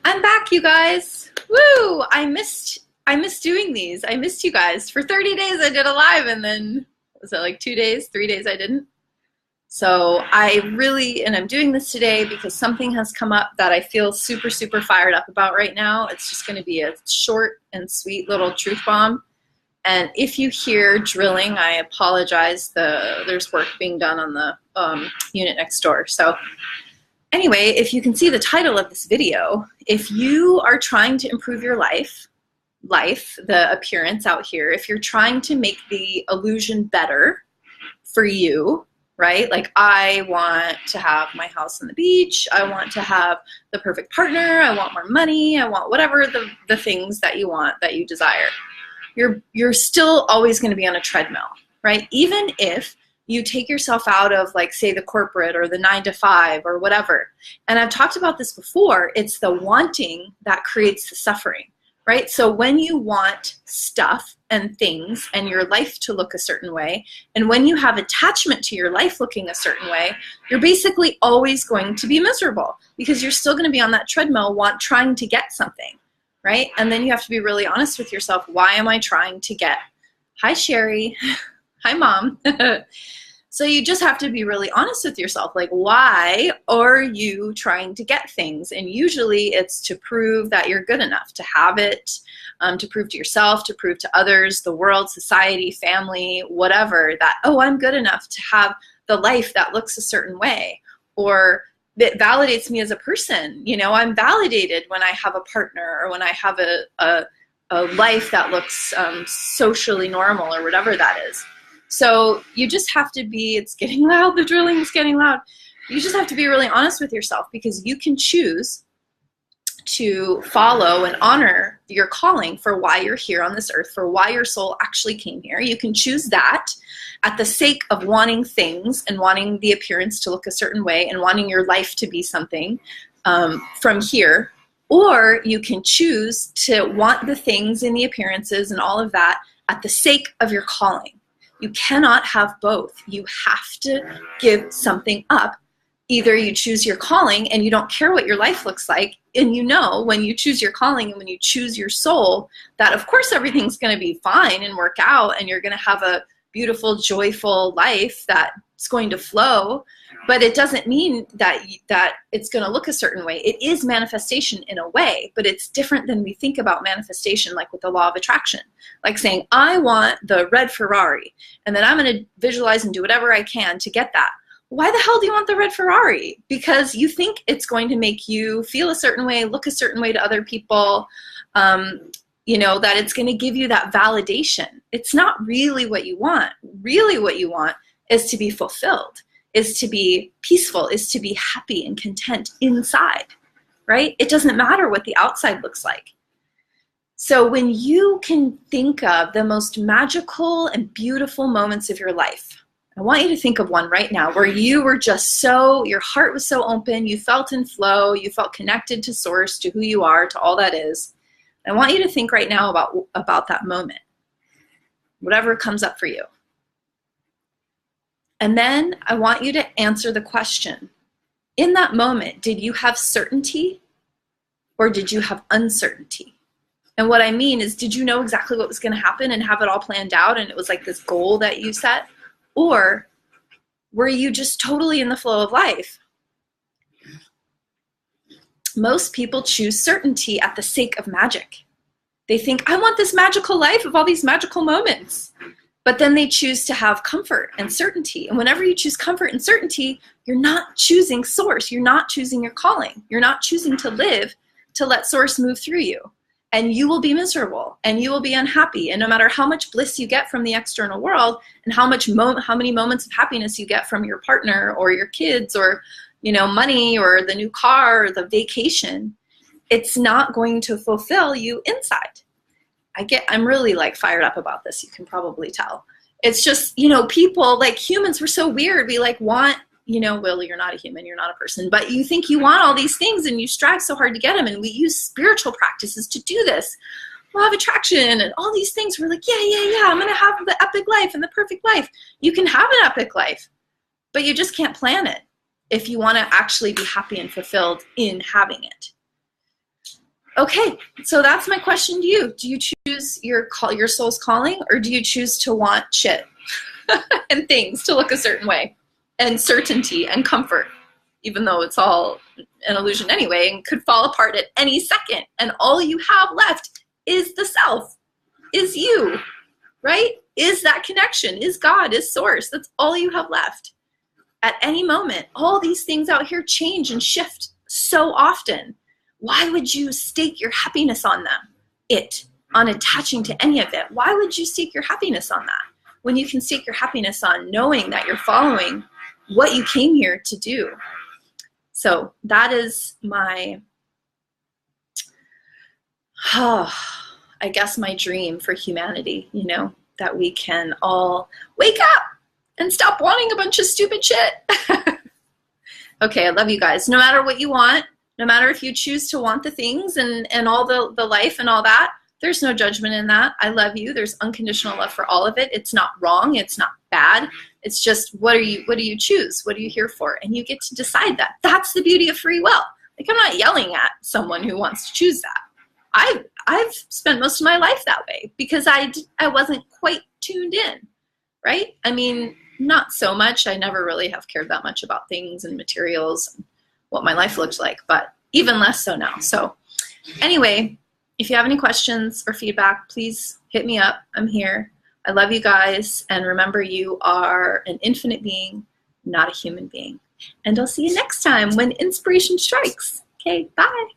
I'm back, you guys. Woo! I missed doing these. I missed you guys. For 30 days I did a live, and then was it like 2 days, 3 days I didn't? So I'm doing this today because something has come up that I feel super, super fired up about right now. It's just going to be a short and sweet little truth bomb. And if you hear drilling, I apologize. There's work being done on the unit next door. So anyway, if you can see the title of this video, if you are trying to improve your life, the appearance out here, if you're trying to make the illusion better for you, right? Like, I want to have my house on the beach. I want to have the perfect partner. I want more money. I want whatever the things that you want, that you desire. You're still always going to be on a treadmill, right? Even if you take yourself out of, like, say, the corporate or the 9 to 5 or whatever. And I've talked about this before. It's the wanting that creates the suffering, right? So when you want stuff and things and your life to look a certain way, and when you have attachment to your life looking a certain way, you're basically always going to be miserable because you're still going to be on that treadmill trying to get something, right? And then you have to be really honest with yourself. Why am I trying to get? Hi, Sherry. Hi, Mom. So you just have to be really honest with yourself. Like, why are you trying to get things? And usually it's to prove that you're good enough to have it, to prove to yourself, to prove to others, the world, society, family, whatever, that, oh, I'm good enough to have the life that looks a certain way, or that validates me as a person. You know, I'm validated when I have a partner or when I have a life that looks socially normal or whatever that is. So you just have to be, it's getting loud, the drilling is getting loud. You just have to be really honest with yourself, because you can choose to follow and honor your calling for why you're here on this earth, for why your soul actually came here. You can choose that at the sake of wanting things and wanting the appearance to look a certain way and wanting your life to be something from here. Or you can choose to want the things and the appearances and all of that at the sake of your calling. You cannot have both. You have to give something up. Either you choose your calling and you don't care what your life looks like, and you know when you choose your calling and when you choose your soul that of course everything's going to be fine and work out and you're going to have a beautiful, joyful life that's going to flow, but it doesn't mean that it's going to look a certain way. It is manifestation in a way, but it's different than we think about manifestation, like with the law of attraction. Like saying, I want the red Ferrari, and then I'm going to visualize and do whatever I can to get that. Why the hell do you want the red Ferrari? Because you think it's going to make you feel a certain way, look a certain way to other people, you know, that it's going to give you that validation. It's not really what you want. Really what you want is to be fulfilled, is to be peaceful, is to be happy and content inside, right? It doesn't matter what the outside looks like. So when you can think of the most magical and beautiful moments of your life, I want you to think of one right now where you were just your heart was so open, you felt in flow, you felt connected to source, to who you are, to all that is. I want you to think right now about that moment, whatever comes up for you. And then I want you to answer the question, in that moment, did you have certainty or did you have uncertainty? And what I mean is, did you know exactly what was going to happen and have it all planned out and it was like this goal that you set? Or were you just totally in the flow of life? Most people choose certainty at the sake of magic. They think, I want this magical life of all these magical moments. But then they choose to have comfort and certainty. And whenever you choose comfort and certainty, you're not choosing source. You're not choosing your calling. You're not choosing to live, to let source move through you. And you will be miserable and you will be unhappy. And no matter how much bliss you get from the external world and how many moments of happiness you get from your partner or your kids or, you know, money or the new car or the vacation, it's not going to fulfill you inside. I'm really like fired up about this. You can probably tell. It's just, you know, people, like humans, we're so weird. We like want, you know, well, you're not a human, you're not a person, but you think you want all these things and you strive so hard to get them. And we use spiritual practices to do this. Law of attraction and all these things. We're like, yeah, I'm going to have the epic life and the perfect life. You can have an epic life, but you just can't plan it if you want to actually be happy and fulfilled in having it. Okay, so that's my question to you. Do you choose your soul's calling, or do you choose to want shit and things to look a certain way, and certainty and comfort, even though it's all an illusion anyway and could fall apart at any second, and all you have left is the self, is you, right? Is that connection, is God, is source. That's all you have left. At any moment, all these things out here change and shift so often. Why would you stake your happiness on on attaching to any of it? Why would you stake your happiness on that when you can stake your happiness on knowing that you're following what you came here to do? So that is my, I guess my dream for humanity, you know, that we can all wake up and stop wanting a bunch of stupid shit. Okay, I love you guys. No matter what you want, no matter if you choose to want the things and all the life and all that, there's no judgment in that. I love you. There's unconditional love for all of it. It's not wrong. It's not bad. It's just, what do you choose? What are you here for? And you get to decide that. That's the beauty of free will. Like, I'm not yelling at someone who wants to choose that. I've spent most of my life that way because I wasn't quite tuned in, right? I mean, not so much. I never really have cared that much about things and materials and what my life looked like, but even less so now. So anyway, if you have any questions or feedback, please hit me up. I'm here. I love you guys. And remember, you are an infinite being, not a human being. And I'll see you next time when inspiration strikes. Okay, bye.